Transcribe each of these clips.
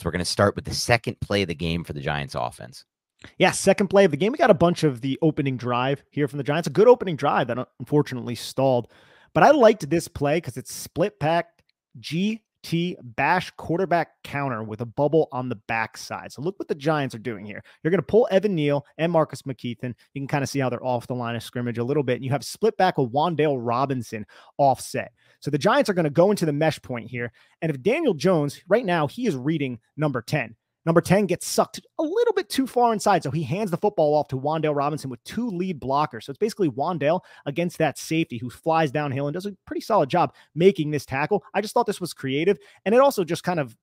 So we're going to start with the second play of the game for the Giants offense. Yeah, second play of the game. We got a bunch of the opening drive here from the Giants. A good opening drive that unfortunately stalled. But I liked this play because it's split pack GT bash quarterback counter with a bubble on the backside. So look what the Giants are doing here. You're going to pull Evan Neal and Marcus McKethan. You can kind of see how they're off the line of scrimmage a little bit. And you have split back with Wan'Dale Robinson offset. So the Giants are going to go into the mesh point here. And if Daniel Jones, right now, he is reading number 10. Number 10 gets sucked a little bit too far inside, so he hands the football off to Wan'Dale Robinson with 2 lead blockers. So it's basically Wan'Dale against that safety who flies downhill and does a pretty solid job making this tackle. I just thought this was creative, and it also just kind of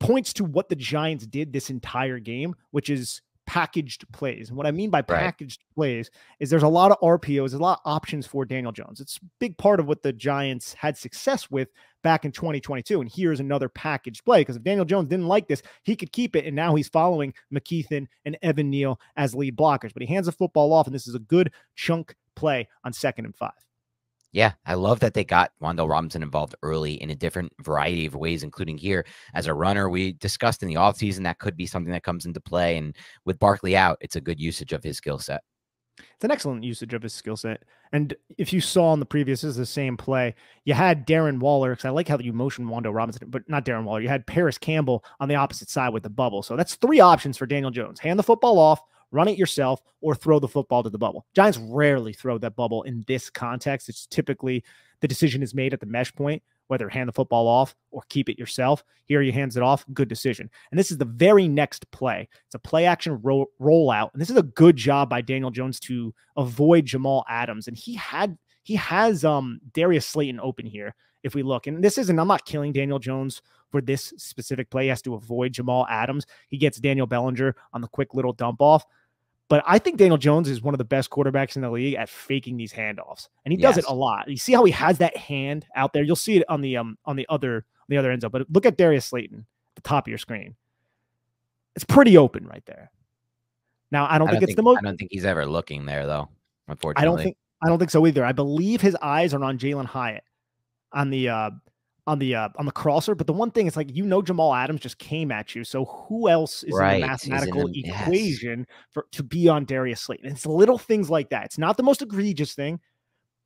points to what the Giants did this entire game, which is packaged plays. And what I mean by packaged plays is there's a lot of RPOs, there's a lot of options for Daniel Jones. It's a big part of what the Giants had success with back in 2022. And here's another packaged play, because if Daniel Jones didn't like this, he could keep it. And now he's following McKethan and Evan Neal as lead blockers. But he hands the football off, and this is a good chunk play on 2nd and 5. Yeah, I love that they got Wan'Dale Robinson involved early in a different variety of ways, including here as a runner. We discussed in the offseason that could be something that comes into play. And with Barkley out, it's a good usage of his skill set. It's an excellent usage of his skill set. And if you saw on the previous, this is the same play. You had Darren Waller, because I like how you motioned Wan'Dale Robinson, but not Darren Waller. You had Paris Campbell on the opposite side with the bubble. So that's 3 options for Daniel Jones. Hand the football off, run it yourself, or throw the football to the bubble. Giants rarely throw that bubble in this context. It's typically the decision is made at the mesh point, whether hand the football off or keep it yourself. Here he hands it off. Good decision. And this is the very next play. It's a play action rollout. And this is a good job by Daniel Jones to avoid Jamal Adams. And he has Darius Slayton open here. If we look, and this isn't, I'm not killing Daniel Jones for this specific play. He has to avoid Jamal Adams. He gets Daniel Bellinger on the quick little dump off. But I think Daniel Jones is one of the best quarterbacks in the league at faking these handoffs, and he does it a lot. You see how he has that hand out there. You'll see it on the other end zone. But look at Darius Slayton at the top of your screen. It's pretty open right there. Now I don't think it's the most. I don't think he's ever looking there though. Unfortunately, I don't think so either. I believe his eyes are on Jalen Hyatt on the crosser. But the one thing is, like, Jamal Adams just came at you. So who else is in the mathematical equation to be on Darius Slayton? And it's little things like that. It's not the most egregious thing,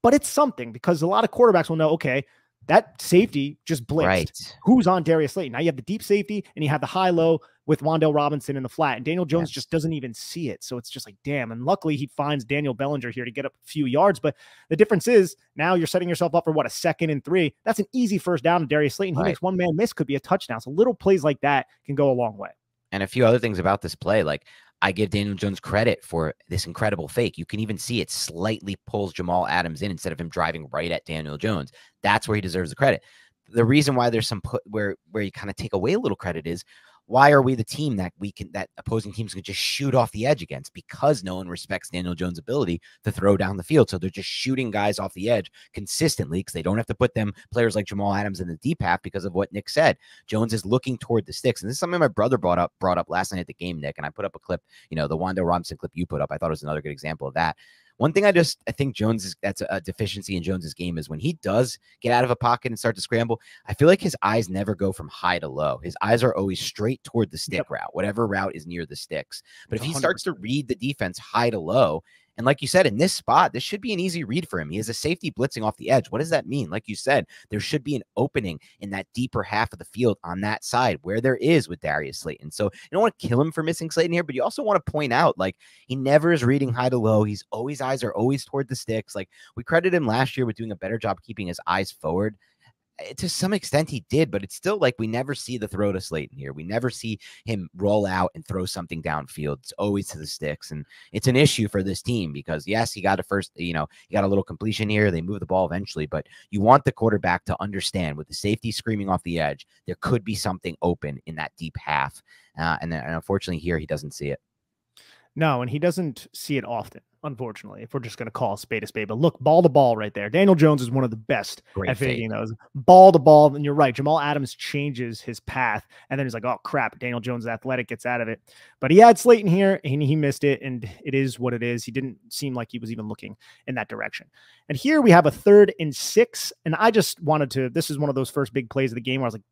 but it's something, because a lot of quarterbacks will know, okay, that safety just blitzed. Who's on Darius Slayton? Now you have the deep safety and you have the high-low with Wan'Dale Robinson in the flat, and Daniel Jones just doesn't even see it. So it's just like, damn. And luckily he finds Daniel Bellinger here to get up a few yards. But the difference is now you're setting yourself up for what, a 2nd and 3. That's an easy first down to Darius Slayton. He makes one man miss, could be a touchdown. So little plays like that can go a long way. And a few other things about this play, like, I give Daniel Jones credit for this incredible fake. You can even see it slightly pulls Jamal Adams in instead of him driving right at Daniel Jones. That's where he deserves the credit. The reason why there's some where you kind of take away a little credit is, why are we the team that opposing teams can just shoot off the edge against? Because no one respects Daniel Jones' ability to throw down the field. So they're just shooting guys off the edge consistently, because they don't have to put players like Jamal Adams in the deep half because of what Nick said. Jones is looking toward the sticks. And this is something my brother brought up last night at the game, Nick. And I put up a clip, the Wan'Dale Robinson clip you put up. I thought it was another good example of that. One thing I think that's a deficiency in Jones's game is when he does get out of a pocket and start to scramble, I feel like his eyes never go from high to low. His eyes are always straight toward the stick route, whatever route is near the sticks. But if he starts to read the defense high to low, and like you said, in this spot, this should be an easy read for him. He has a safety blitzing off the edge. What does that mean? Like you said, there should be an opening in that deeper half of the field on that side, where there is with Darius Slayton. So you don't want to kill him for missing Slayton here, but you also want to point out, like, he never is reading high to low. Eyes are always toward the sticks. Like, we credited him last year with doing a better job keeping his eyes forward. To some extent he did, but it's still like we never see the throw to Slayton here. We never see him roll out and throw something downfield. It's always to the sticks, and it's an issue for this team because, yes, he got he got a little completion here. They move the ball eventually, but you want the quarterback to understand, with the safety screaming off the edge, there could be something open in that deep half. And unfortunately here, he doesn't see it. No, and he doesn't see it often, unfortunately, if we're just going to call a spade a spade. But look, ball to ball right there. Daniel Jones is one of the best at faking those. Ball to ball, and you're right. Jamal Adams changes his path, and then he's like, oh, crap, Daniel Jones is athletic, gets out of it. But he had Slayton here, and he missed it, and it is what it is. He didn't seem like he was even looking in that direction. And here we have a 3rd and 6, and I just wanted to – this is one of those first big plays of the game where I was like,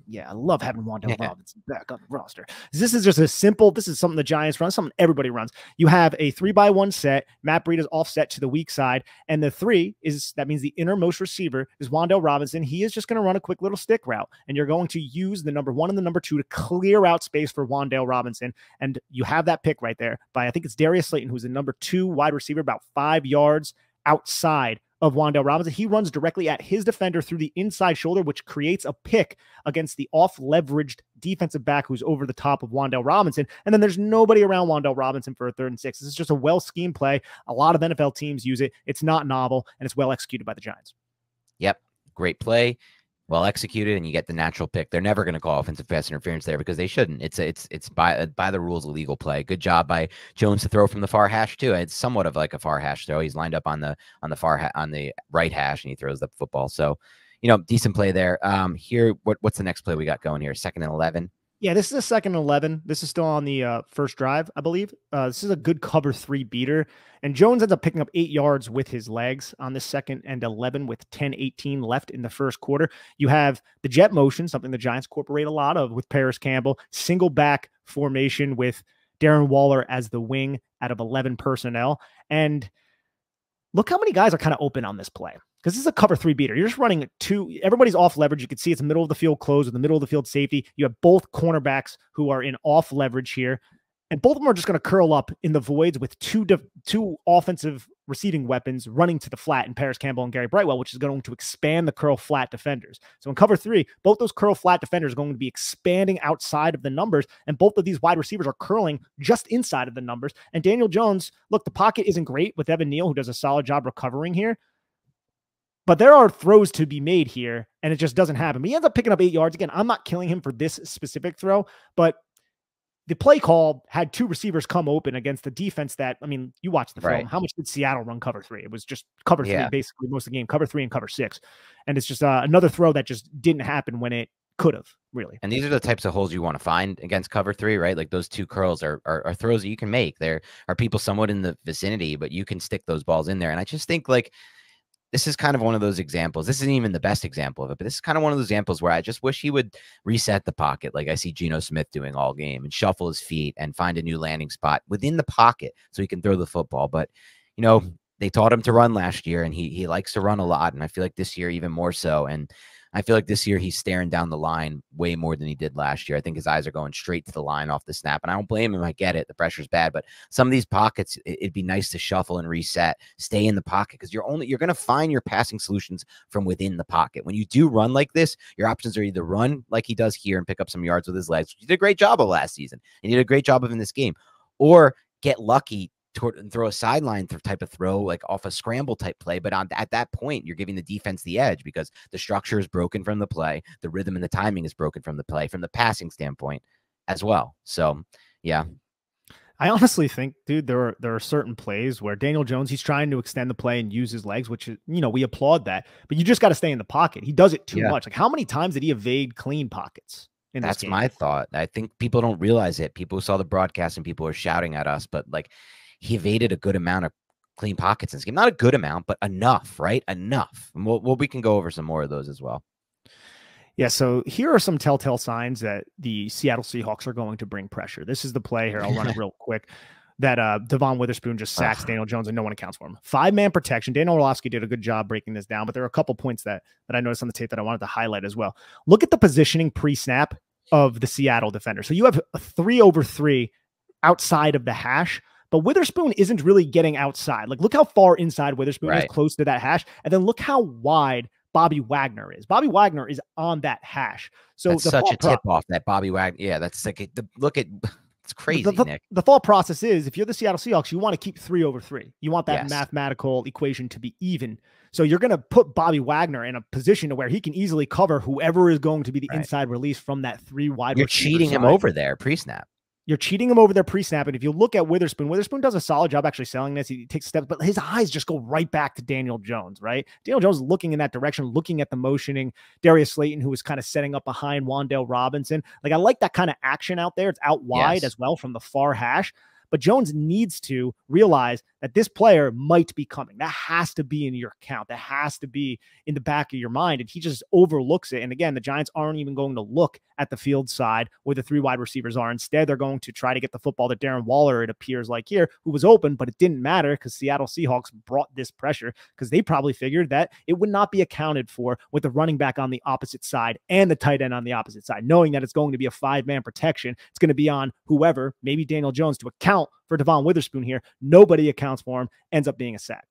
Yeah, I love having Wan'Dale Yeah. Robinson back on the roster. This is just a simple, this is something the Giants run, something everybody runs. You have a 3-by-1 set. Matt Breida's offset to the weak side. And the 3 is, that means the innermost receiver is Wan'Dale Robinson. He is just going to run a quick little stick route. And you're going to use the number 1 and the number 2 to clear out space for Wan'Dale Robinson. And you have that pick right there by, I think it's Darius Slayton, who's the number 2 wide receiver, about 5 yards outside of Wan'Dale Robinson. He runs directly at his defender through the inside shoulder, which creates a pick against the off-leveraged defensive back who's over the top of Wan'Dale Robinson. And then there's nobody around Wan'Dale Robinson for a 3rd and 6. This is just a well-schemed play. A lot of NFL teams use it. It's not novel, and it's well executed by the Giants. Yep. Great play. Well executed, and you get the natural pick. They're never going to call offensive pass interference there because they shouldn't. It's by the rules a legal play. Good job by Jones to throw from the far hash too. It's somewhat of like a far hash throw. He's lined up on the on the right hash and he throws the football. So, decent play there. Here, what's the next play we got going here? 2nd and 11. Yeah, this is a 2nd and 11. This is still on the first drive, I believe. This is a good cover 3 beater. And Jones ends up picking up 8 yards with his legs on the 2nd and 11 with 10:18 left in the first quarter. You have the jet motion, something the Giants incorporate a lot of with Paris Campbell, single back formation with Darren Waller as the wing out of 11 personnel. And look how many guys are kind of open on this play. Because this is a cover 3 beater. You're just running 2. Everybody's off leverage. You can see it's middle of the field close with the middle of the field safety. You have both cornerbacks who are in off leverage here. And both of them are just going to curl up in the voids with two offensive receiving weapons running to the flat in Paris Campbell and Gary Brightwell, which is going to expand the curl flat defenders. So in cover 3, both those curl flat defenders are going to be expanding outside of the numbers. And both of these wide receivers are curling just inside of the numbers. And Daniel Jones, look, the pocket isn't great with Evan Neal, who does a solid job recovering here. But there are throws to be made here, and it just doesn't happen. But he ends up picking up 8 yards. Again, I'm not killing him for this specific throw, but the play call had 2 receivers come open against the defense that, I mean, you watch the film. Right. How much did Seattle run cover 3? It was just cover 3 basically most of the game, cover 3 and cover 6. And it's just another throw that just didn't happen when it could have, really. And these are the types of holes you want to find against cover 3, right? Like those 2 curls are throws that you can make. There are people somewhat in the vicinity, but you can stick those balls in there. And I just think like, this is kind of one of those examples. This isn't even the best example of it, but this is kind of one of those examples where I just wish he would reset the pocket like I see Geno Smith doing all game and shuffle his feet and find a new landing spot within the pocket so he can throw the football. But, they taught him to run last year, and he likes to run a lot. And I feel like this year even more so. And I feel like this year he's staring down the line way more than he did last year. I think his eyes are going straight to the line off the snap, and I don't blame him. I get it. The pressure's bad, but some of these pockets, it'd be nice to shuffle and reset, stay in the pocket, because you're going to find your passing solutions from within the pocket. When you do run like this, your options are either run like he does here and pick up some yards with his legs, which he did a great job of last season, and he did a great job of in this game, or get lucky and throw a sideline type of throw, like off a scramble type play. But at that point, you're giving the defense the edge because the structure is broken from the play. The rhythm and the timing is broken from the play, from the passing standpoint as well. So, yeah. I honestly think, dude, there are certain plays where Daniel Jones, he's trying to extend the play and use his legs, which, we applaud that. But you just got to stay in the pocket. He does it too much. Like, how many times did he evade clean pockets? That's my thought. I think people don't realize it. People who saw the broadcast and people were shouting at us, but like, he evaded a good amount of clean pockets in this game. Not a good amount, but enough, right? Enough. And we can go over some more of those as well. Yeah, so here are some telltale signs that the Seattle Seahawks are going to bring pressure. This is the play here. I'll run it real quick. That Devon Witherspoon just sacks Daniel Jones and no one accounts for him. 5-man protection. Daniel Orlovsky did a good job breaking this down, but there are a couple points that I noticed on the tape that I wanted to highlight as well. Look at the positioning pre-snap of the Seattle defender. So you have a 3-over-3 outside of the hash, but Witherspoon isn't really getting outside. Like, look how far inside Witherspoon is, close to that hash. And then look how wide Bobby Wagner is. Bobby Wagner is on that hash. So that's such a tip-off, that Bobby Wagner. Yeah, that's like it's crazy, Nick. The thought process is, if you're the Seattle Seahawks, you want to keep 3-over-3. You want that mathematical equation to be even. So you're going to put Bobby Wagner in a position to where he can easily cover whoever is going to be the inside release from that 3 wide. You're cheating him over there pre-snap. You're cheating him over their pre-snap. And if you look at Witherspoon does a solid job actually selling this. He takes steps, but his eyes just go right back to Daniel Jones, right? Daniel Jones looking in that direction, looking at the motioning. Darius Slayton, who was kind of setting up behind Wan'Dale Robinson. Like, I like that kind of action out there. It's out wide as well from the far hash. But Jones needs to realize that this player might be coming. That has to be in your account. That has to be in the back of your mind. And he just overlooks it. And again, the Giants aren't even going to look at the field side where the 3 wide receivers are. Instead, they're going to try to get the football to Darren Waller, it appears like here, who was open, but it didn't matter because Seattle Seahawks brought this pressure because they probably figured that it would not be accounted for with the running back on the opposite side and the tight end on the opposite side, knowing that it's going to be a 5-man protection. It's going to be on whoever, maybe Daniel Jones, to account for Devon Witherspoon here. Nobody accounts for him, ends up being a sack.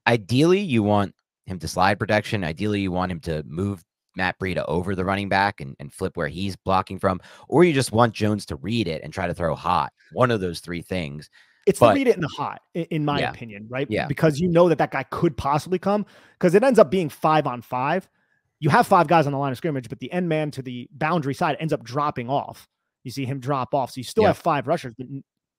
Ideally, you want him to slide protection. Ideally, you want him to move Matt Breida over the running back and flip where he's blocking from, or you just want Jones to read it and try to throw hot. One of those 3 things. It's to read it in the hot, in my opinion, right? Yeah. Because you know that guy could possibly come, because it ends up being 5-on-5. You have 5 guys on the line of scrimmage, but the end man to the boundary side ends up dropping off. You see him drop off. So you still have 5 rushers, but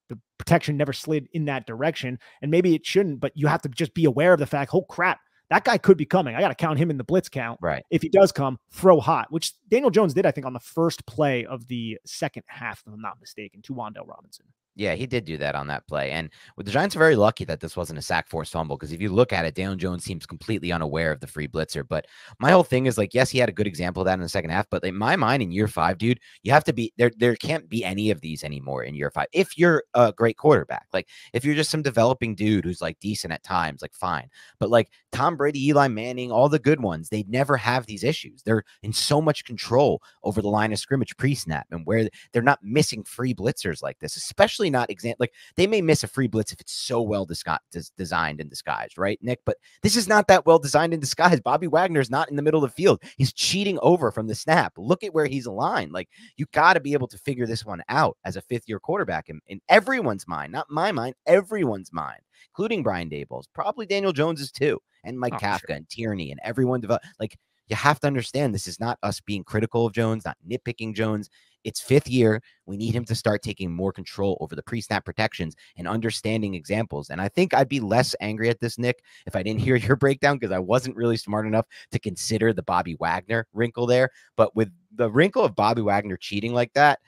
the protection never slid in that direction. And maybe it shouldn't, but you have to just be aware of the fact, oh crap, that guy could be coming. I got to count him in the blitz count. Right. If he does come, throw hot, which Daniel Jones did, I think, on the first play of the second half, if I'm not mistaken, to Wan'Dale Robinson. Yeah, he did do that on that play. And the Giants are very lucky that this wasn't a sack force fumble, because if you look at it, Daniel Jones seems completely unaware of the free blitzer. But my whole thing is like, yes, he had a good example of that in the second half, but in my mind, in year 5, dude, you have to be there. There can't be any of these anymore in year 5. If you're a great quarterback, like if you're just some developing dude who's like decent at times, like fine. But like Tom Brady, Eli Manning, all the good ones, they never have these issues. They're in so much control over the line of scrimmage pre-snap, and where they're not missing free blitzers like this, especially not like they may miss a free blitz if it's so well designed and disguised, right, Nick? But this is not that well designed and disguised. Bobby Wagner's not in the middle of the field. He's cheating over from the snap. Look at where he's aligned. Like, you got to be able to figure this one out as a 5th-year quarterback in everyone's mind, not my mind, everyone's mind, including Brian Daboll's, probably Daniel Jones's too, and Mike Kafka and Tierney and everyone. Like, you have to understand, this is not us being critical of Jones, not nitpicking Jones. It's 5th year. We need him to start taking more control over the pre-snap protections and understanding examples. And I think I'd be less angry at this, Nick, if I didn't hear your breakdown, because I wasn't really smart enough to consider the Bobby Wagner wrinkle there. But with the wrinkle of Bobby Wagner cheating like that,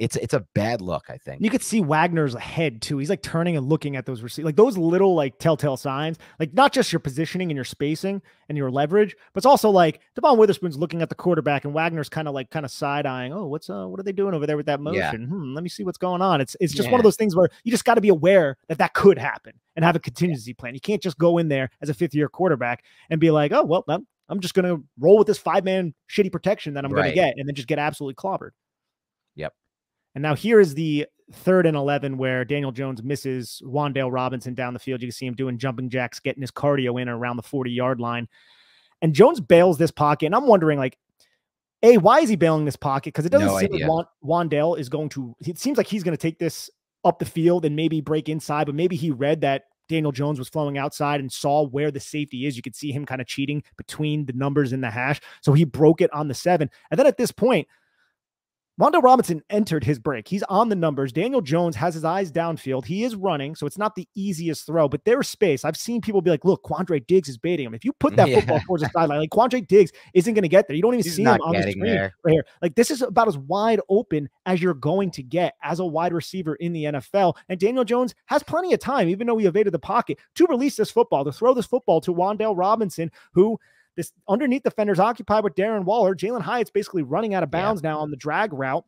it's a bad look, I think. You could see Wagner's head too. He's like turning and looking at those receivers, like those little like telltale signs, like not just your positioning and your spacing and your leverage, but it's also like Devon Witherspoon's looking at the quarterback and Wagner's kind of side eyeing. Oh, what are they doing over there with that motion? Let me see what's going on. It's just one of those things where you just got to be aware that could happen and have a contingency plan. You can't just go in there as a 5th-year quarterback and be like, oh, well, I'm just going to roll with this 5-man shitty protection that I'm going to get, and then just get absolutely clobbered. Yep. And now here is the 3rd and 11 where Daniel Jones misses Wan'Dale Robinson down the field. You can see him doing jumping jacks, getting his cardio in around the 40-yard line. And Jones bails this pocket. And I'm wondering, like, A, why is he bailing this pocket? Because it doesn't seem like Wan'Dale is going to – it seems like he's going to take this up the field and maybe break inside, but maybe he read that Daniel Jones was flowing outside and saw where the safety is. You could see him kind of cheating between the numbers in the hash. So he broke it on the 7. And then at this point, Wan'Dale Robinson entered his break. He's on the numbers. Daniel Jones has his eyes downfield. He is running, so it's not the easiest throw, but there's space. I've seen people be like, look, Quandre Diggs is baiting him. If you put that football towards the sideline, like Quandre Diggs isn't going to get there. You don't even see him on the screen right here. Like, this is about as wide open as you're going to get as a wide receiver in the NFL. And Daniel Jones has plenty of time, even though he evaded the pocket, to release this football, to throw this football to Wan'Dale Robinson, who this underneath defenders occupied with Darren Waller. Jalen Hyatt's basically running out of bounds now on the drag route.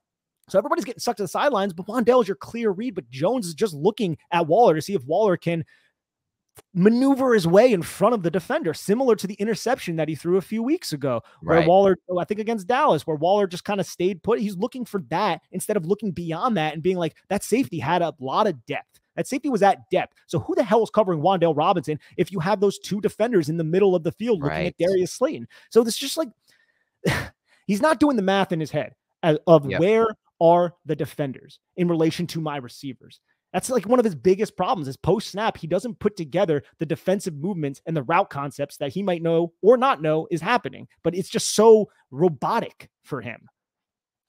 So everybody's getting sucked to the sidelines, but Wan'Dale is your clear read. But Jones is just looking at Waller to see if Waller can maneuver his way in front of the defender, similar to the interception that he threw a few weeks ago, where Waller, I think against Dallas, where Waller just kind of stayed put. He's looking for that instead of looking beyond that and being like, that safety had a lot of depth. That safety was at depth. So who the hell is covering Wan'Dale Robinson if you have those 2 defenders in the middle of the field looking at Darius Slayton? So this is just like, he's not doing the math in his head of where are the defenders in relation to my receivers. That's like one of his biggest problems is post-snap, he doesn't put together the defensive movements and the route concepts that he might know or not know is happening. But it's just so robotic for him.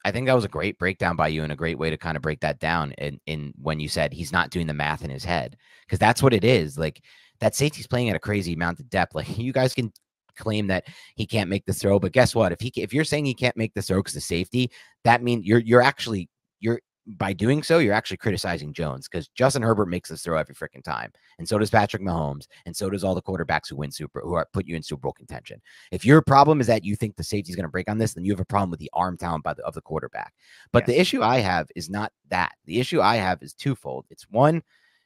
I think that was a great breakdown by you and a great way to kind of break that down in when you said he's not doing the math in his head, because that's what it is. Like, that safety's playing at a crazy amount of depth. Like, you guys can claim that he can't make the throw, but guess what? If you're saying he can't make the throw because of safety, that means you're by doing so, you're actually criticizing Jones, because Justin Herbert makes this throw every freaking time. And so does Patrick Mahomes. And so does all the quarterbacks who put you in Super Bowl contention. If your problem is that you think the safety is going to break on this, then you have a problem with the arm talent of the quarterback. But the issue I have is not that. The issue I have is twofold. It's one,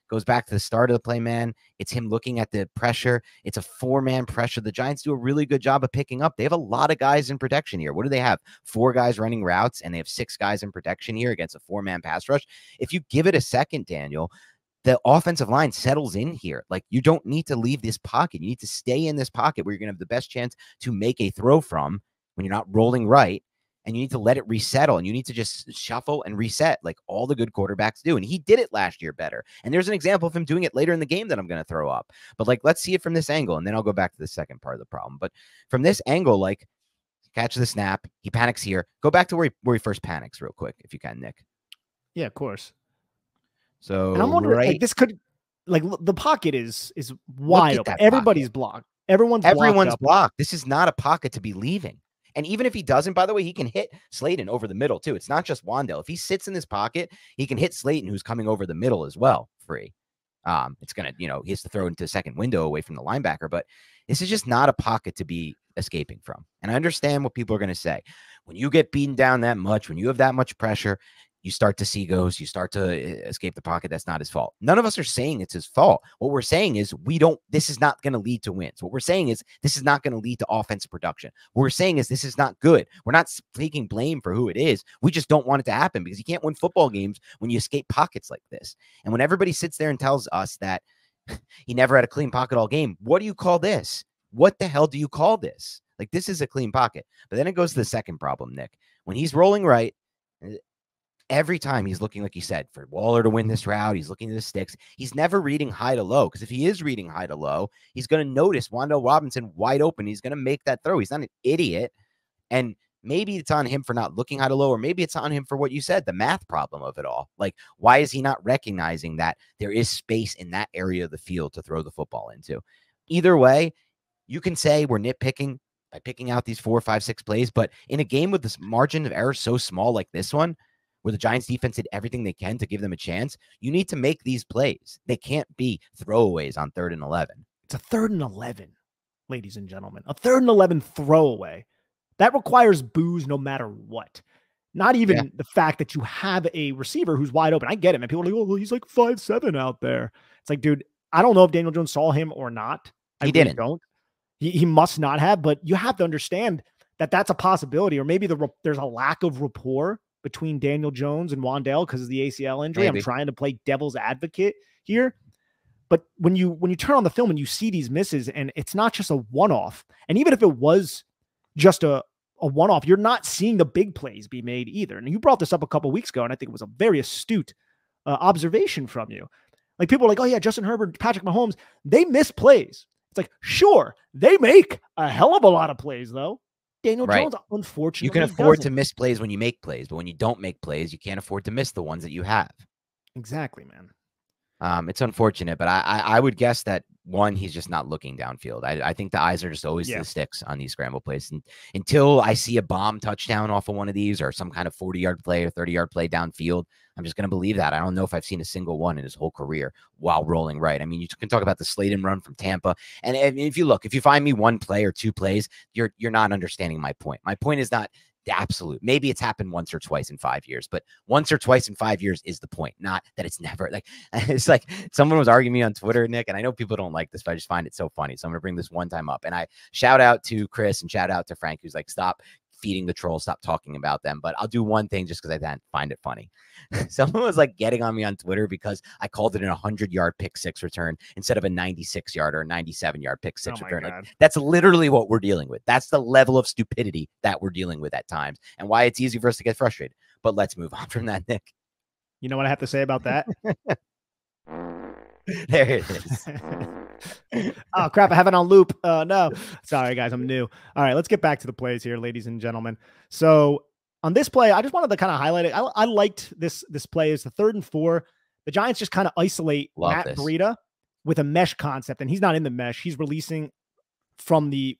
goes back to the start of the play, man. It's him looking at the pressure. It's a 4-man pressure. The Giants do a really good job of picking up. They have a lot of guys in protection here. What do they have? 4 guys running routes, and they have 6 guys in protection here against a 4-man pass rush. If you give it a second, Daniel, the offensive line settles in here. Like, you don't need to leave this pocket. You need to stay in this pocket where you're going to have the best chance to make a throw from when you're not rolling right. And you need to let it resettle, and you need to just shuffle and reset like all the good quarterbacks do. And he did it last year better. And there's an example of him doing it later in the game that I'm going to throw up. But like, let's see it from this angle, and then I'll go back to the second part of the problem. But from this angle, like, catch the snap, he panics here. Go back to where he first panics real quick, if you can, Nick. Yeah, of course. So and I'm wondering, like, this could, like, the pocket is wide open. Everybody's blocked. Everyone's blocked. This is not a pocket to be leaving. And even if he doesn't, by the way, he can hit Slayton over the middle too. It's not just Wan'Dale. If he sits in this pocket, he can hit Slayton, who's coming over the middle as well, free. It's going to, he has to throw into the second window away from the linebacker, but this is just not a pocket to be escaping from. And I understand what people are going to say. When you get beaten down that much, when you have that much pressure, you start to see ghosts, you start to escape the pocket. That's not his fault. None of us are saying it's his fault. What we're saying is this is not going to lead to wins. What we're saying is this is not going to lead to offensive production. What we're saying is this is not good. We're not taking blame for who it is. We just don't want it to happen, because you can't win football games when you escape pockets like this. And when everybody sits there and tells us that he never had a clean pocket all game, what do you call this? What the hell do you call this? Like, this is a clean pocket. But then it goes to the second problem, Nick. When he's rolling right, every time he's looking, like you said, for Waller to win this route, he's looking at the sticks. He's never reading high to low, because if he is reading high to low, he's going to notice Wan'Dale Robinson wide open. He's going to make that throw. He's not an idiot. And maybe it's on him for not looking high to low, or maybe it's on him for what you said, the math problem of it all. Like, why is he not recognizing that there is space in that area of the field to throw the football into? Either way, you can say we're nitpicking by picking out these 4, 5, 6 plays, but in a game with this margin of error so small like this one, where the Giants defense did everything they can to give them a chance, you need to make these plays. They can't be throwaways on 3rd and 11. It's a 3rd and 11, ladies and gentlemen. A 3rd and 11 throwaway. That requires boos no matter what. Not even the fact that you have a receiver who's wide open. I get it, man. People are like, oh, well, he's like 5'7" out there. It's like, dude, I don't know if Daniel Jones saw him or not. He didn't. Don't. He must not have, but you have to understand that that's a possibility, or maybe there's a lack of rapport between Daniel Jones and Wan'Dale because of the ACL injury. Maybe. I'm trying to play devil's advocate here. But when you turn on the film and you see these misses, and it's not just a one-off, and even if it was just a one-off, you're not seeing the big plays be made either. And you brought this up a couple weeks ago, and I think it was a very astute observation from you. Like, people are like, oh yeah, Justin Herbert, Patrick Mahomes, they miss plays. It's like, sure, they make a hell of a lot of plays, though. Daniel Jones, unfortunately, you can afford to miss plays when you make plays, but when you don't make plays, you can't afford to miss the ones that you have. Exactly, man. It's unfortunate, but I would guess that, one, he's just not looking downfield. I think the eyes are just always to the sticks on these scramble plays. And until I see a bomb touchdown off of one of these, or some kind of 40-yard play or 30-yard play downfield, I'm just going to believe that. I don't know if I've seen a single one in his whole career while rolling right. I mean, you can talk about the Slayton run from Tampa. And if you find me one play or two plays, you're not understanding my point. My point is not the absolute. Maybe it's happened once or twice in 5 years, but once or twice in 5 years is the point, not that it's never. Like, it's like someone was arguing me on Twitter, Nick, and I know people don't like this, but I just find it so funny. So I'm going to bring this one time up, and I shout out to Chris and shout out to Frank, who's like, stop feeding the trolls, stop talking about them. But I'll do one thing just because I find it funny. Someone was like getting on me on Twitter because I called it an 100-yard pick six return instead of a 96-yard or a 97-yard pick six return. Like, that's literally what we're dealing with. That's the level of stupidity that we're dealing with at times, and why it's easy for us to get frustrated. But let's move on from that, Nick. You know what I have to say about that? There it is. Oh, crap. I have it on loop. No. Sorry, guys. I'm new. All right. Let's get back to the plays here, ladies and gentlemen. So on this play, I just wanted to kind of highlight it. I liked this play. It's the 3rd and 4. The Giants just kind of isolate Matt Breida with a mesh concept, and he's not in the mesh. He's releasing from the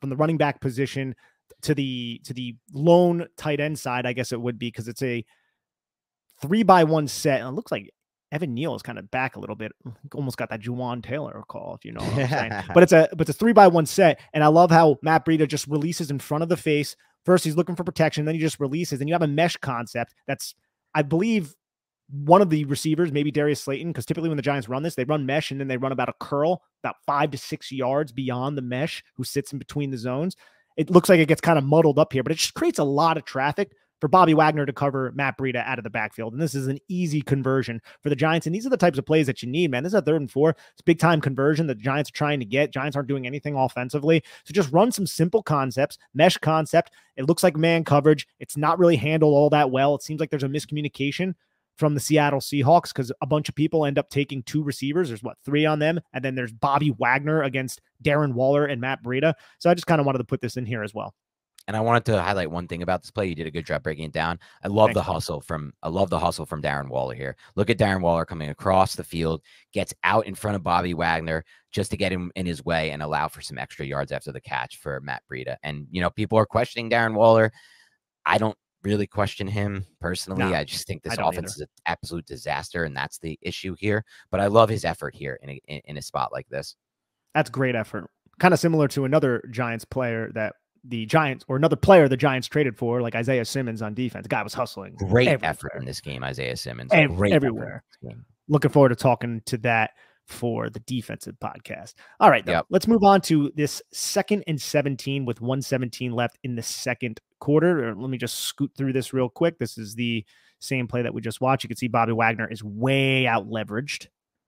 running back position to the lone tight end side, I guess it would be, because it's a 3-by-1 set. And it looks like Evan Neal is kind of back a little bit. Almost got that Juwan Taylor call, if you know what I'm saying. But it's a 3-by-1 set. And I love how Matt Breida just releases in front of the face. First, he's looking for protection. Then he just releases. And you have a mesh concept that's, I believe, one of the receivers, maybe Darius Slayton, because typically when the Giants run this, they run mesh and then they run about a curl about 5 to 6 yards beyond the mesh, who sits in between the zones. It looks like it gets kind of muddled up here, but it just creates a lot of traffic for Bobby Wagner to cover Matt Breida out of the backfield. And this is an easy conversion for the Giants. And these are the types of plays that you need, man. This is a 3rd and 4. It's big time conversion that the Giants are trying to get. Giants aren't doing anything offensively. So just run some simple concepts, mesh concept. It looks like man coverage. It's not really handled all that well. It seems like there's a miscommunication from the Seattle Seahawks because a bunch of people end up taking 2 receivers. There's 3 on them. And then there's Bobby Wagner against Darren Waller and Matt Breida. So I just kind of wanted to put this in here as well. And I wanted to highlight one thing about this play. You did a good job breaking it down. I love the hustle from Darren Waller here. Look at Darren Waller coming across the field, gets out in front of Bobby Wagner just to get him in his way and allow for some extra yards after the catch for Matt Breida. And, you know, people are questioning Darren Waller. I don't really question him personally. No, I just think this offense is an absolute disaster, and that's the issue here. But I love his effort here in a spot like this. That's great effort. Kind of similar to another Giants player that the Giants, or another player the Giants traded for, like Isaiah Simmons on defense. The guy was hustling. Great effort in this game, Isaiah Simmons. Great everywhere. Looking forward to talking to that for the defensive podcast. All right, let's move on to this 2nd and 17 with 1:17 left in the second quarter. Let me just scoot through this real quick. This is the same play that we just watched. You can see Bobby Wagner is way out leveraged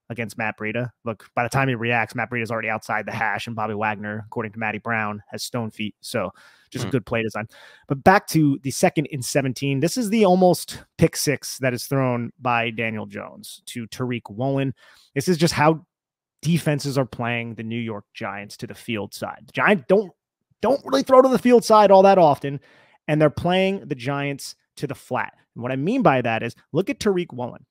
against Matt Breida. Look, by the time he reacts, Matt Breida is already outside the hash, and Bobby Wagner, according to Matty Brown, has stone feet. So just a good play design. But back to the 2nd and 17. This is the almost pick 6 that is thrown by Daniel Jones to Tariq Woolen. This is just how defenses are playing the New York Giants to the field side. The Giants don't really throw to the field side all that often, and they're playing the Giants to the flat. And what I mean by that is, look at Tariq Woolen.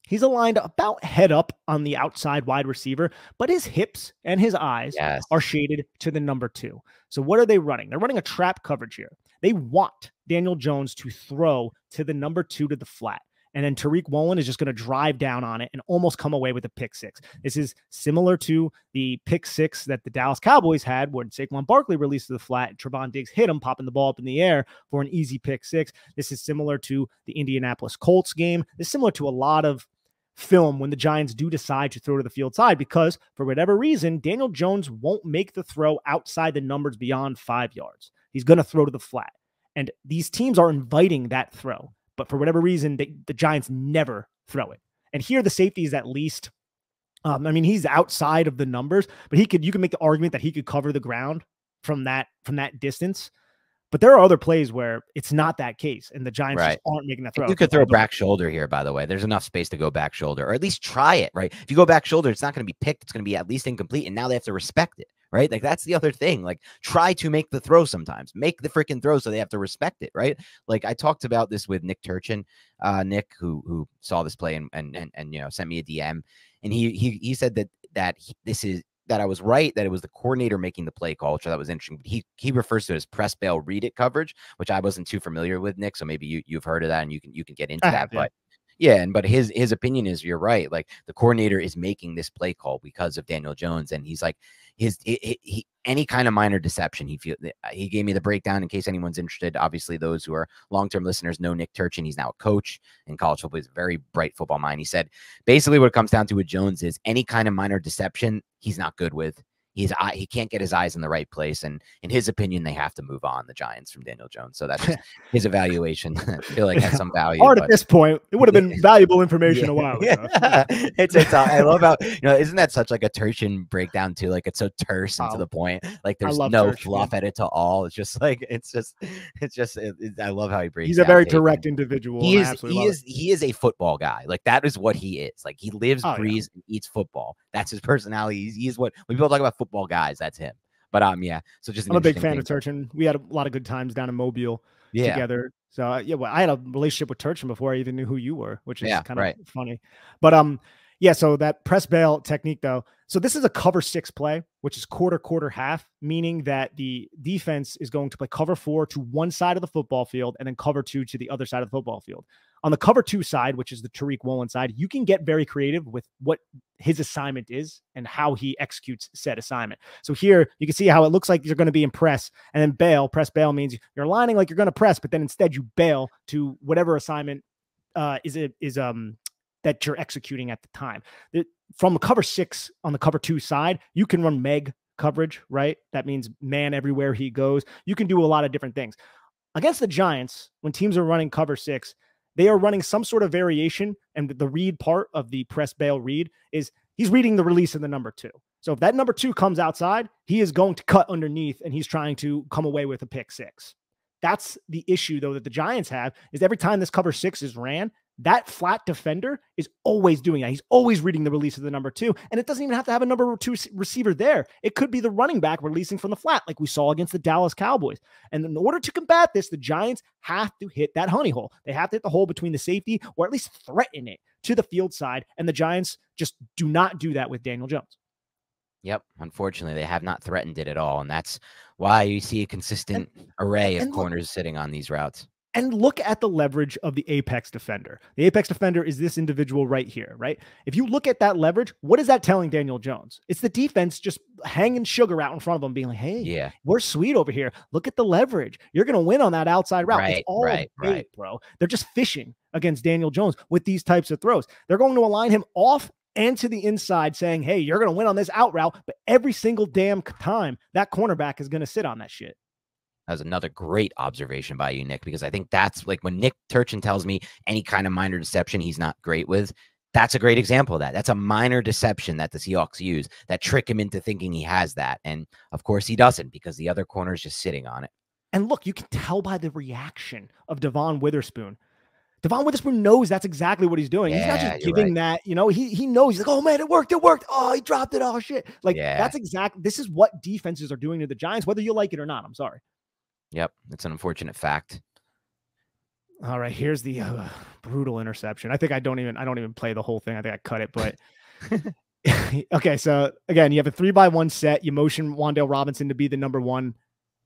He's aligned about head up on the outside wide receiver, but his hips and his eyes are shaded to the number 2. So what are they running? They're running a trap coverage here. They want Daniel Jones to throw to the number 2 to the flat. And then Tariq Woolen is just going to drive down on it and almost come away with a pick 6. This is similar to the pick 6 that the Dallas Cowboys had when Saquon Barkley released to the flat. Trevon Diggs hit him, popping the ball up in the air for an easy pick 6. This is similar to the Indianapolis Colts game. This is similar to a lot of film when the Giants do decide to throw to the field side because, for whatever reason, Daniel Jones won't make the throw outside the numbers beyond 5 yards. He's going to throw to the flat. And these teams are inviting that throw. But for whatever reason, the Giants never throw it. And here the safety is at least, I mean, he's outside of the numbers, but you can make the argument that he could cover the ground from that distance. But there are other plays where it's not that case, and the Giants just aren't making that throw. You could throw back shoulder here, by the way. There's enough space to go back shoulder, or at least try it, right? If you go back shoulder, it's not going to be picked. It's going to be at least incomplete, and now they have to respect it, right? Like, that's the other thing. Like, try to make the throw sometimes. Make the freaking throw so they have to respect it, right? Like, I talked about this with Nick Turchin, Nick, who saw this play and you know, sent me a DM, and he said that I was right, that it was the coordinator making the play call, which I thought was interesting. He refers to it as press bail, read it coverage, which I wasn't too familiar with, Nick. So maybe you've heard of that and you can get into that. But yeah, but his opinion is, you're right. Like, the coordinator is making this play call because of Daniel Jones, and he's like, any kind of minor deception. He gave me the breakdown in case anyone's interested. Obviously, those who are long-term listeners know Nick Turchin. He's now a coach in college football. He's a very bright football mind. He said basically what it comes down to with Jones is any kind of minor deception he's not good with. He can't get his eyes in the right place, and in his opinion, they have to move on, the Giants, from Daniel Jones. So that's just his evaluation. I feel like has some value. Hard at this point. It would have been valuable information a while ago. It's I love how, you know, isn't that such like a Turchin breakdown too? Like, it's so terse and to the point. Like, there's no fluff at it to all. It's just like I love how he breaks. He's a very direct individual. He is a football guy. Like, that is what he is. Like, he lives, breathes, and eats football. That's his personality. He's what, when people talk about football guys, that's him. But yeah, so just I'm a big fan of Turchin. We had a lot of good times down in Mobile together. So well, I had a relationship with Turchin before I even knew who you were, which is kind of funny. But Yeah, so that press bail technique, though. So this is a cover 6 play, which is quarter, half, meaning that the defense is going to play cover 4 to one side of the football field and then cover 2 to the other side of the football field. On the cover 2 side, which is the Tariq Woolen side, you can get very creative with what his assignment is and how he executes said assignment. So here you can see how it looks like you're going to be in press, and then bail. Press bail means you're lining like you're going to press, but then instead you bail to whatever assignment is that you're executing at the time. From cover 6 on the cover 2 side, you can run Meg coverage, right? That means man everywhere he goes. You can do a lot of different things. Against the Giants, when teams are running cover 6, they are running some sort of variation, and the read part of the press bail read is he's reading the release of the number 2. So if that number 2 comes outside, he is going to cut underneath, and he's trying to come away with a pick 6. That's the issue, though, that the Giants have, is every time this cover 6 is ran, that flat defender is always doing that. He's always reading the release of the number 2, and it doesn't even have to have a number 2 receiver there. It could be the running back releasing from the flat, like we saw against the Dallas Cowboys. And in order to combat this, the Giants have to hit that honey hole. They have to hit the hole between the safety, or at least threaten it to the field side, and the Giants just do not do that with Daniel Jones. Yep. Unfortunately, they have not threatened it at all, and that's why you see a consistent array of corners sitting on these routes. And look at the leverage of the apex defender. The apex defender is this individual right here, right? If you look at that leverage, what is that telling Daniel Jones? It's the defense just hanging sugar out in front of him, being like, hey, we're sweet over here. Look at the leverage. You're going to win on that outside route. It's all bait, bro. They're just fishing against Daniel Jones with these types of throws. They're going to align him off and to the inside, saying, hey, you're going to win on this out route, but every single damn time, that cornerback is going to sit on that shit. That was another great observation by you, Nick, because I think that's like when Nick Turchin tells me any kind of minor deception he's not great with, that's a great example of that. That's a minor deception that the Seahawks use that trick him into thinking he has that. And of course he doesn't, because the other corner is just sitting on it. And look, you can tell by the reaction of Devon Witherspoon. Devon Witherspoon knows that's exactly what he's doing. He's not just giving that, you know, he knows. He's like, oh man, it worked. Oh, he dropped it. Oh shit. Like that's exactly, this is what defenses are doing to the Giants, whether you like it or not. I'm sorry. Yep. It's an unfortunate fact. All right. Here's the brutal interception. I think I don't even play the whole thing. I think I cut it, but okay. So again, you have a 3-by-1 set. You motion Wan'Dale Robinson to be the number 1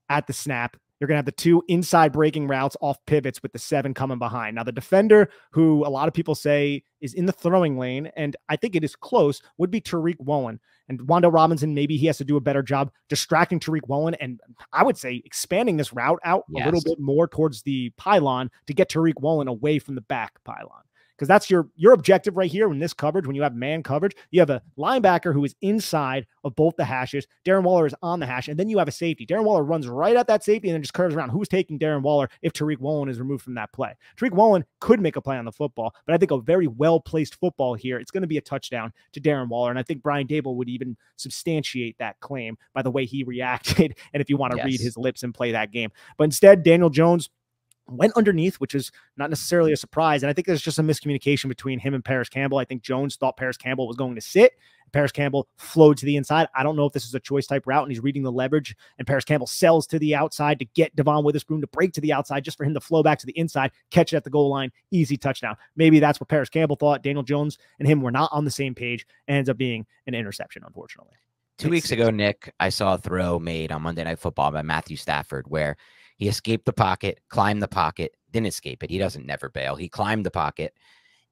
at the snap. You're going to have the 2 inside breaking routes off pivots with the 7 coming behind. Now, the defender, who a lot of people say is in the throwing lane, and I think it is close, would be Tariq Woolen. And Wan'Dale Robinson, maybe he has to do a better job distracting Tariq Woolen, and I would say expanding this route out a little bit more towards the pylon to get Tariq Woolen away from the back pylon. Because that's your objective right here in this coverage. When you have man coverage, you have a linebacker who is inside of both the hashes. Darren Waller is on the hash, and then you have a safety. Darren Waller runs right at that safety and then just curves around. Who's taking Darren Waller if Tariq Woolen is removed from that play? Tariq Woolen could make a play on the football, but I think a very well-placed football here, it's going to be a touchdown to Darren Waller, and I think Brian Daboll would even substantiate that claim by the way he reacted, and if you want to read his lips and play that game. But instead, Daniel Jones went underneath, which is not necessarily a surprise. And I think there's just a miscommunication between him and Paris Campbell. I think Jones thought Paris Campbell was going to sit. Paris Campbell flowed to the inside. I don't know if this is a choice type route and he's reading the leverage, and Paris Campbell sells to the outside to get Devon Witherspoon to break to the outside just for him to flow back to the inside, catch it at the goal line, easy touchdown. Maybe that's what Paris Campbell thought. Daniel Jones and him were not on the same page, and ends up being an interception, unfortunately. 2 weeks ago, Nick, I saw a throw made on Monday Night Football by Matthew Stafford where he escaped the pocket, climbed the pocket, didn't escape it. He doesn't never bail. He climbed the pocket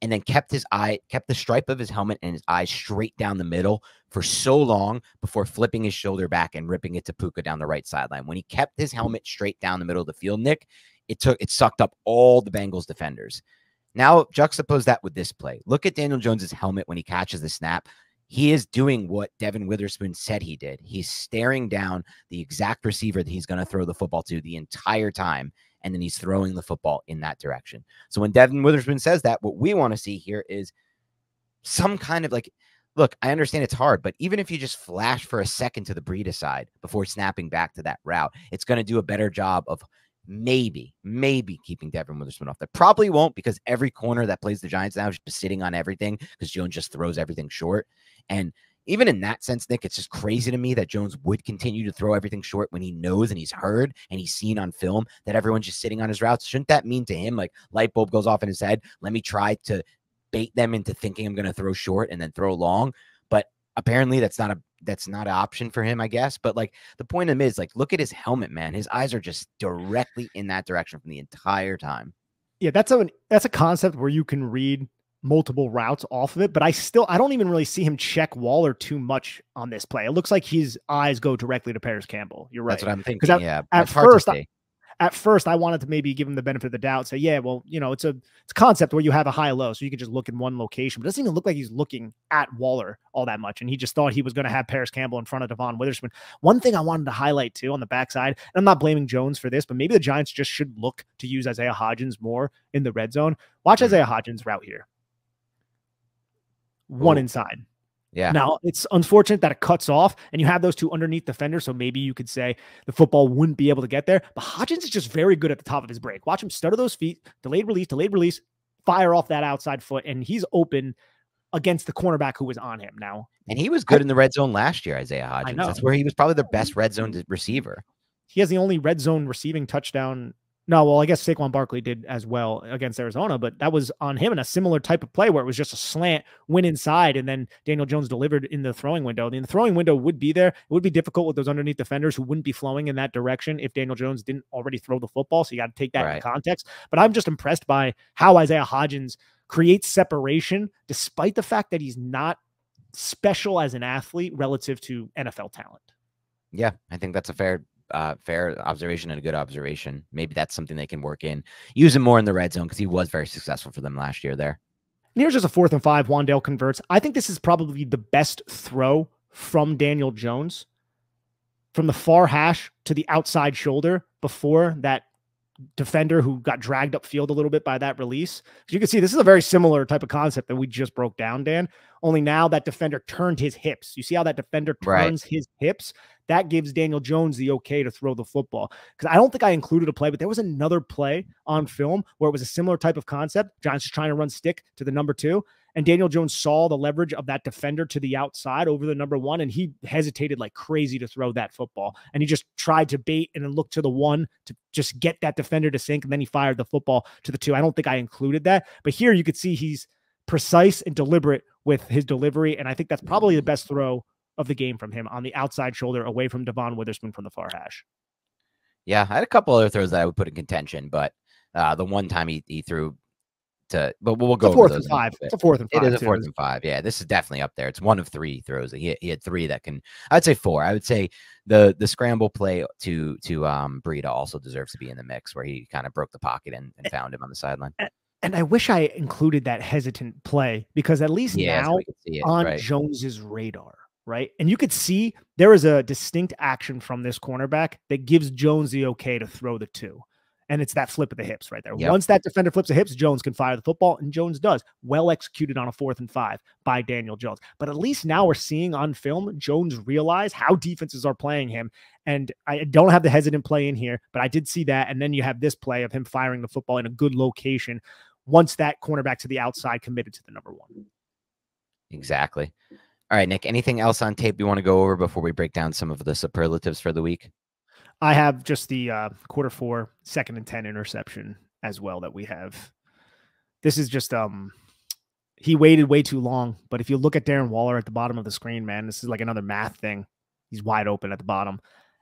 and then kept the stripe of his helmet and his eyes straight down the middle for so long before flipping his shoulder back and ripping it to Puka down the right sideline. When he kept his helmet straight down the middle of the field, Nick, it sucked up all the Bengals defenders. Now juxtapose that with this play. Look at Daniel Jones's helmet when he catches the snap. He is doing what Devon Witherspoon said he did. He's staring down the exact receiver that he's going to throw the football to the entire time, and then he's throwing the football in that direction. So when Devon Witherspoon says that, what we want to see here is some kind of like, look, I understand it's hard, but even if you just flash for a second to the Breida side before snapping back to that route, it's going to do a better job of maybe keeping Devon Witherspoon off. That probably won't, because every corner that plays the Giants now is just sitting on everything because Jones just throws everything short. And even in that sense, Nick, it's just crazy to me that Jones would continue to throw everything short when he knows and he's heard and he's seen on film that everyone's just sitting on his routes. Shouldn't that mean to him, like, light bulb goes off in his head? Let me try to bait them into thinking I'm going to throw short and then throw long. But apparently that's not an option for him, I guess. But like the point of him is like, look at his helmet, man. His eyes are just directly in that direction from the entire time. Yeah, that's a concept where you can read multiple routes off of it, but I don't even really see him check Waller too much on this play. It looks like his eyes go directly to Paris Campbell. You're right. That's what I'm thinking. Yeah. At first, I wanted to maybe give him the benefit of the doubt, say, yeah, well, it's a concept where you have a high low, so you can just look in one location. But it doesn't even look like he's looking at Waller all that much, and he just thought he was going to have Paris Campbell in front of Devon Witherspoon. One thing I wanted to highlight too on the backside, and I'm not blaming Jones for this, but maybe the Giants just should look to use Isaiah Hodgins more in the red zone. Watch Isaiah Hodgins' route here. One inside. Yeah. Now, it's unfortunate that it cuts off and you have those two underneath defenders. So maybe you could say the football wouldn't be able to get there. But Hodgins is just very good at the top of his break. Watch him stutter those feet, delayed release, fire off that outside foot. And he's open against the cornerback who was on him now. And he was good in the red zone last year, Isaiah Hodgins. That's where he was probably the best red zone receiver. He has the only red zone receiving touchdown. No, well, I guess Saquon Barkley did as well against Arizona, but that was on him in a similar type of play where it was just a slant, went inside, and then Daniel Jones delivered in the throwing window. The throwing window would be there. It would be difficult with those underneath defenders who wouldn't be flowing in that direction if Daniel Jones didn't already throw the football. So you got to take that in context. But I'm just impressed by how Isaiah Hodgins creates separation despite the fact that he's not special as an athlete relative to NFL talent. Yeah, I think that's a fair observation and a good observation. Maybe that's something they can work in. Use him more in the red zone because he was very successful for them last year there. And here's just a 4th and 5. Wan'Dale converts. I think this is probably the best throw from Daniel Jones from the far hash to the outside shoulder before that defender who got dragged upfield a little bit by that release. So you can see this is a very similar type of concept that we just broke down, Dan. Only now that defender turned his hips. You see how that defender turns his hips? That gives Daniel Jones the okay to throw the football. Because I don't think I included a play, but there was another play on film where it was a similar type of concept. Giants just trying to run stick to the number 2. And Daniel Jones saw the leverage of that defender to the outside over the number 1, and he hesitated like crazy to throw that football. And he just tried to bait and then look to the 1 to just get that defender to sink, and then he fired the football to the 2. I don't think I included that. But here you could see he's precise and deliberate with his delivery, and I think that's probably the best throw of the game from him on the outside shoulder away from Devon Witherspoon from the far hash. Yeah, I had a couple other throws that I would put in contention, but the one time he threw to, but we'll go over those. It's a 4th and 5. It is a 4th and 5. Yeah, this is definitely up there. It's 1 of 3 throws. He had 3 that can. I'd say 4. I would say the scramble play to Breida also deserves to be in the mix, where he kind of broke the pocket and found him on the sideline. And I wish I included that hesitant play because at least now on Jones's radar. Right. And you could see there is a distinct action from this cornerback that gives Jones the okay to throw the 2. And it's that flip of the hips right there. Yep. Once that defender flips the hips, Jones can fire the football, and Jones does. Well executed on a 4th and 5 by Daniel Jones. But at least now we're seeing on film, Jones realize how defenses are playing him. And I don't have the hesitant play in here, but I did see that. And then you have this play of him firing the football in a good location once that cornerback to the outside committed to the number 1. Exactly. All right, Nick, anything else on tape you want to go over before we break down some of the superlatives for the week? I have just the quarter 4, 2nd and 10 interception as well that we have. This is just, he waited way too long. But if you look at Darren Waller at the bottom of the screen, man, this is like another math thing. He's wide open at the bottom.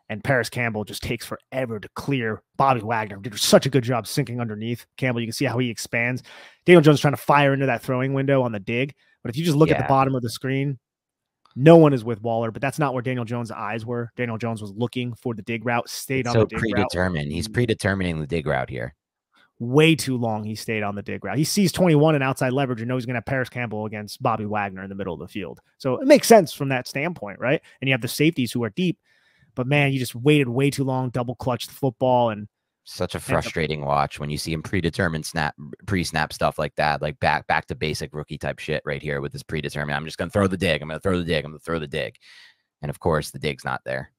And Paris Campbell just takes forever to clear. Bobby Wagner did such a good job sinking underneath Campbell. You can see how he expands. Daniel Jones trying to fire into that throwing window on the dig. But if you just look at the bottom of the screen, no one is with Waller, but that's not where Daniel Jones' eyes were. Daniel Jones was looking for the dig route, stayed on the dig route. Predetermined. He's predetermining the dig route here. Way too long he stayed on the dig route. He sees 21 in outside leverage and knows he's going to have Paris Campbell against Bobby Wagner in the middle of the field. So it makes sense from that standpoint, right? And you have the safeties who are deep, but man, you just waited way too long, double clutched the football, and such a frustrating watch when you see him predetermined pre-snap stuff like that, like back to basic rookie type shit right here with this predetermined. I'm just going to throw the dig. I'm going to throw the dig. I'm going to throw the dig. And of course the dig's not there.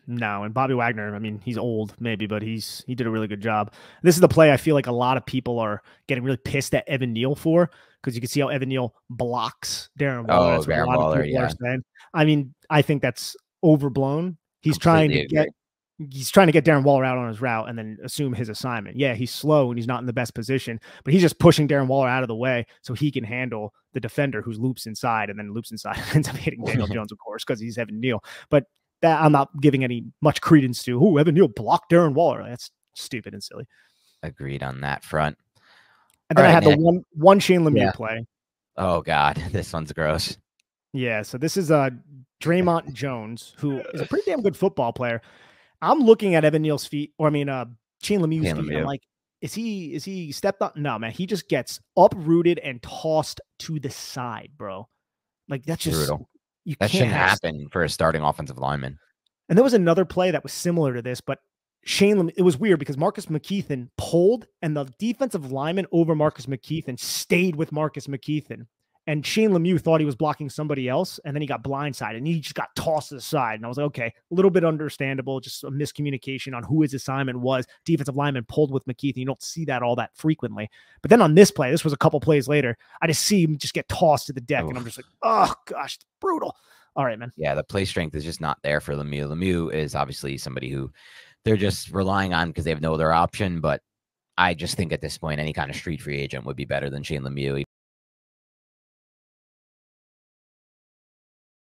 No. And Bobby Wagner, I mean, he's old maybe, but he did a really good job. This is the play I feel like a lot of people are getting really pissed at Evan Neal for, because you can see how Evan Neal blocks Darren Waller. Oh, Darren Waller, yeah. I mean, I think that's overblown. He's trying to get he's trying to get Darren Waller out on his route and then assume his assignment. Yeah, he's slow and he's not in the best position, but he's just pushing Darren Waller out of the way so he can handle the defender who loops inside, and then loops inside and ends up hitting Daniel Jones, of course, because he's Evan Neal. But that I'm not giving any much credence to. Oh, Evan Neal blocked Darren Waller. That's stupid and silly. Agreed on that front. And then I had the one Shane Lemieux play. Oh God, this one's gross. Yeah, so this is Draymond Jones, who is a pretty damn good football player. I'm looking at Evan Neal's feet, or I mean, Shane Lemieux's feet. I'm like, is he stepped up? No, man. He just gets uprooted and tossed to the side, bro. Like, that's just brutal. That shouldn't happen for a starting offensive lineman. And there was another play that was similar to this, but it was weird because Marcus McKeithen pulled, and the defensive lineman over Marcus McKeithen stayed with Marcus McKeithen. And Shane Lemieux thought he was blocking somebody else, and then he got blindsided, and he just got tossed to the side. And I was like, okay, a little bit understandable, just a miscommunication on who his assignment was. Defensive lineman pulled with McKeithen. You don't see that all that frequently. But then on this play, this was a couple plays later, I just see him just get tossed to the deck, and I'm just like, oh, gosh, it's brutal. All right, man. Yeah, the play strength is just not there for Lemieux. Lemieux is obviously somebody who they're just relying on because they have no other option, but I just think at this point, any kind of street free agent would be better than Shane Lemieux.